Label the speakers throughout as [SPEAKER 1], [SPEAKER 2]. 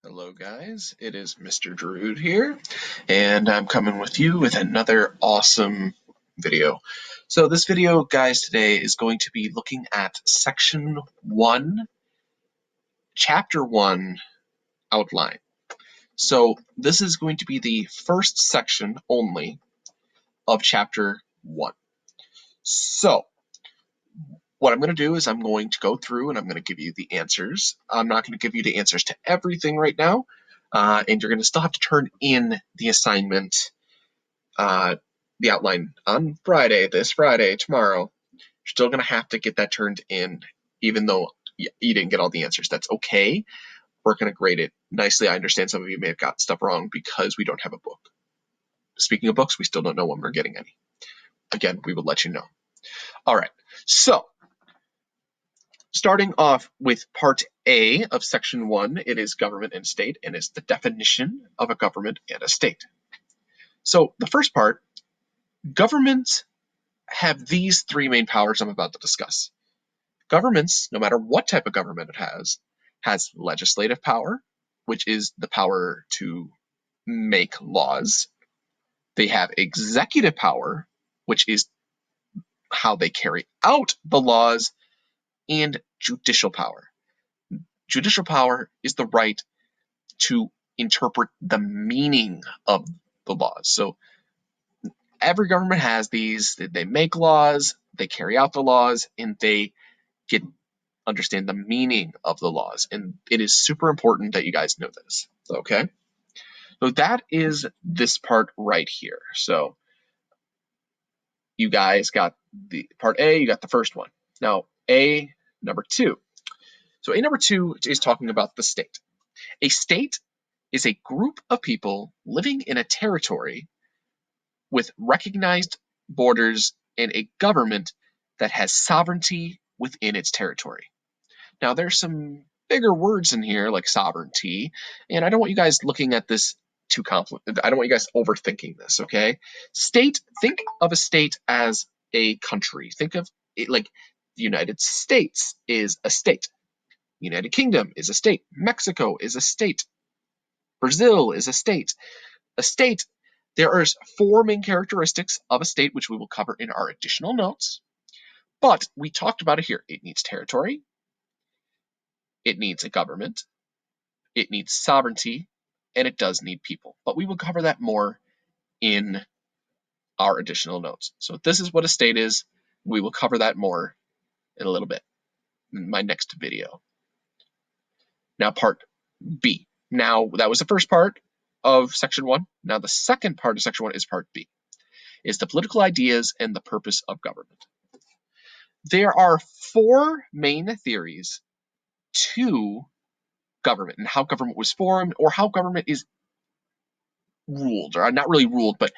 [SPEAKER 1] Hello guys, it is Mr. Druid here, and I'm coming with you with another awesome video. So this video, guys, today is going to be looking at Section 1, Chapter 1 outline. So this is going to be the first section only of Chapter 1. So what I'm going to do is I'm going to go through and I'm going to give you the answers. I'm not going to give you the answers to everything right now, and you're going to still have to turn in the assignment, the outline on Friday, this Friday, tomorrow. You're still going to have to get that turned in, even though you didn't get all the answers. That's okay. We're going to grade it nicely. I understand some of you may have got stuff wrong because we don't have a book. Speaking of books, we still don't know when we're getting any. Again, we will let you know. All right, so starting off with Part A of Section 1, it is government and state, and it's the definition of a government and a state. So the first part, governments have these three main powers I'm about to discuss. Governments, no matter what type of government it has legislative power, which is the power to make laws. They have executive power, which is how they carry out the laws, and judicial power. Judicial power is the right to interpret the meaning of the laws. So every government has these. They make laws, they carry out the laws, and they understand the meaning of the laws. And it is super important that you guys know this. Okay? So that is this part right here. So you guys got the part A, you got the first one. Now, A number 2. So A number 2 is talking about the state. A state is a group of people living in a territory with recognized borders and a government that has sovereignty within its territory. Now, there's some bigger words in here like sovereignty, and I don't want you guys looking at this too complicated. I don't want you guys overthinking this, okay? State, think of a state as a country. Think of it like the United States is a state. United Kingdom is a state. Mexico is a state. Brazil is a state. A state, there are 4 main characteristics of a state, which we will cover in our additional notes. But we talked about it here. It needs territory. It needs a government. It needs sovereignty. And it does need people. But we will cover that more in our additional notes. So this is what a state is. We will cover that more in a little bit in my next video. Now, part B. Now, that was the first part of Section 1. Now, the second part of Section 1 is part B. Is the political ideas and the purpose of government. There are 4 main theories to government and how government was formed, or how government is ruled, or not really ruled, but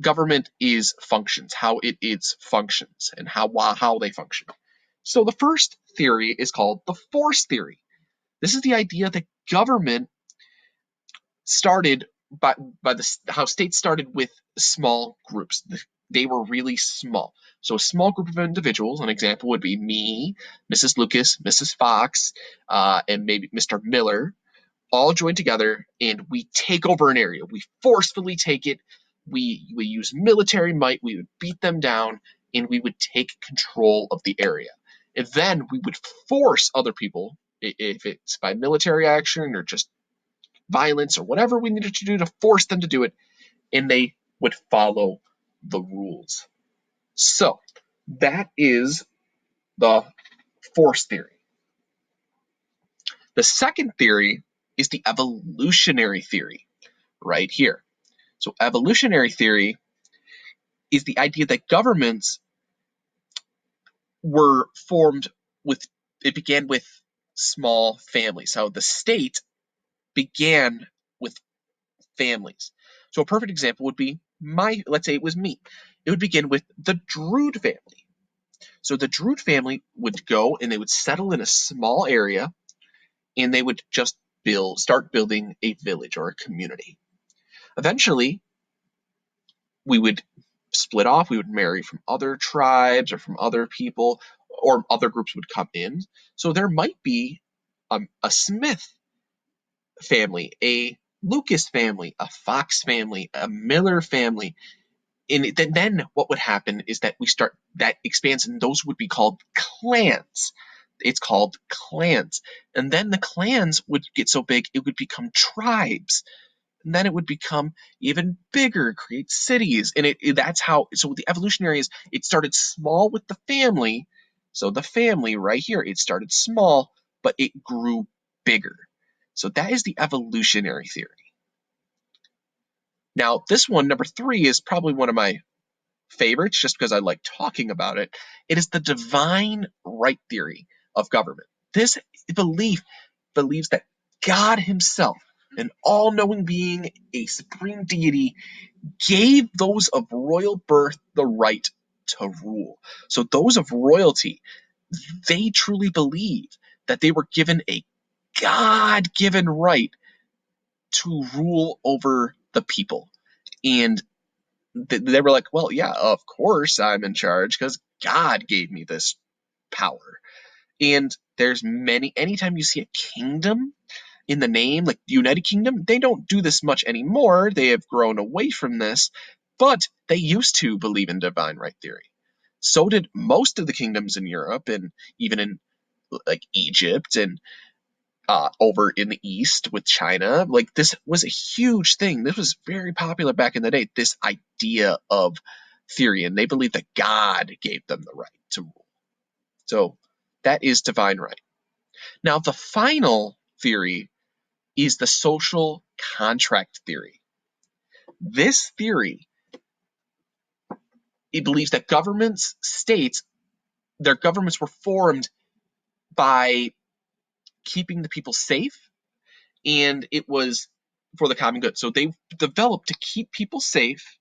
[SPEAKER 1] government is functions, how it is functions, and how they function. So the first theory is called the force theory. This is the idea that government started by how states started with small groups. They were really small. So a small group of individuals, an example would be me, Mrs. Lucas, Mrs. Fox, and maybe Mr. Miller, all join together and we take over an area. We forcefully take it. We use military might. We would beat them down and we would take control of the area. And then we would force other people, if it's by military action or just violence or whatever we needed to do to force them to do it, and they would follow the rules. So that is the force theory. The second theory is the evolutionary theory right here. So evolutionary theory is the idea that governments were formed it began with small families. So the state began with families. So a perfect example would be let's say it was me. It would begin with the Druid family. So the Druid family would go and they would settle in a small area and they would just start building a village or a community. Eventually, we would split off. We would marry from other tribes or from other people, or other groups would come in. So there might be a smith family, a Lucas family, a Fox family, a Miller family. And then what would happen is that that expands, and those would be called clans. It's called clans. And then the clans would get so big, it would become tribes. And then it would become even bigger, create cities. And that's how, so the evolutionary is, it started small with the family. So the family right here, it started small, but it grew bigger. So that is the evolutionary theory. Now, this one, number 3, is probably one of my favorites just because I like talking about it. It is the divine right theory of government. This belief believes that God himself, an all-knowing being, a supreme deity, gave those of royal birth the right to rule. So those of royalty, they truly believe that they were given a God-given right to rule over the people. And they were like, well, yeah, of course I'm in charge because God gave me this power. And there's anytime you see a kingdom in the name, like the United Kingdom, they don't do this much anymore. They have grown away from this, but they used to believe in divine right theory. So did most of the kingdoms in Europe, and even in like Egypt and over in the East with China. Like this was a huge thing. This was very popular back in the day, this idea of theory, and they believed that God gave them the right to rule. So that is divine right. Now, the final theory is the social contract theory. This theory, it believes that their governments were formed by keeping the people safe, and it was for the common good. So they developed to keep people safe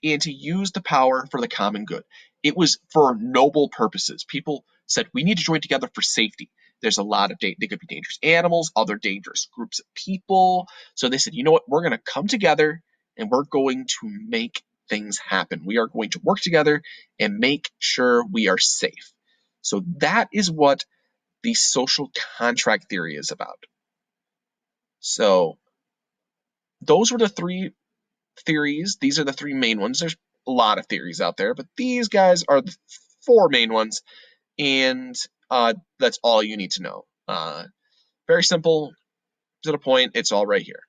[SPEAKER 1] and to use the power for the common good. It was for noble purposes. People said, we need to join together for safety. There's a lot of they could be dangerous animals, other dangerous groups of people. So they said, you know what? We're going to come together and we're going to make things happen. We are going to work together and make sure we are safe. So that is what the social contract theory is about. So those were the 3 theories. These are the 3 main ones. There's a lot of theories out there, but these guys are the 4 main ones, and that's all you need to know. Very simple, to the point. It's all right here.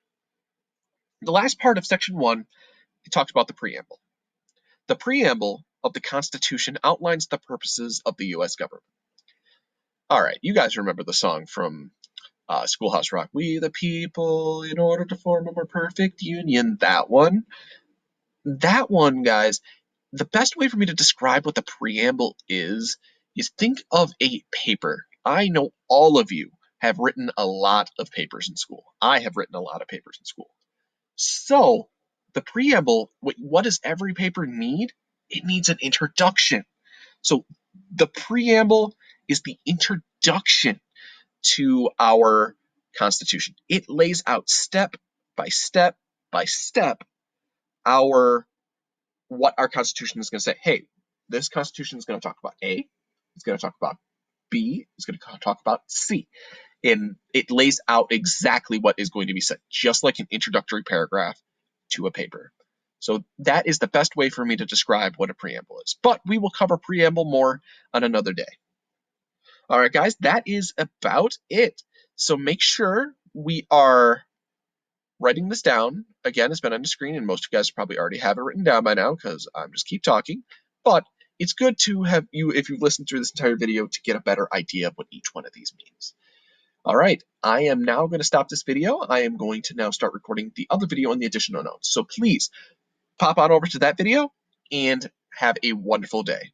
[SPEAKER 1] The last part of section 1, it talks about the preamble. The preamble of the Constitution outlines the purposes of the U.S. government. All right, you guys remember the song from Schoolhouse Rock, "We the people, in order to form a more perfect union." That one. That one, guys, the best way for me to describe what the preamble is think of a paper. I know all of you have written a lot of papers in school. I have written a lot of papers in school. So the preamble, what does every paper need? It needs an introduction. So the preamble is the introduction to our Constitution. It lays out step by step by step our what our Constitution is going to say. Hey, this Constitution is going to talk about A, it's going to talk about B, it's going to talk about C. And it lays out exactly what is going to be said, just like an introductory paragraph to a paper. So that is the best way for me to describe what a preamble is. But we will cover preamble more on another day. All right, guys, that is about it. So make sure we are writing this down. Again, it's been on the screen, and most of you guys probably already have it written down by now because I'm just keep talking. But it's good to have you, if you've listened through this entire video, to get a better idea of what each one of these means. All right, I am now going to stop this video. I am going to now start recording the other video and the additional notes. So please pop on over to that video and have a wonderful day.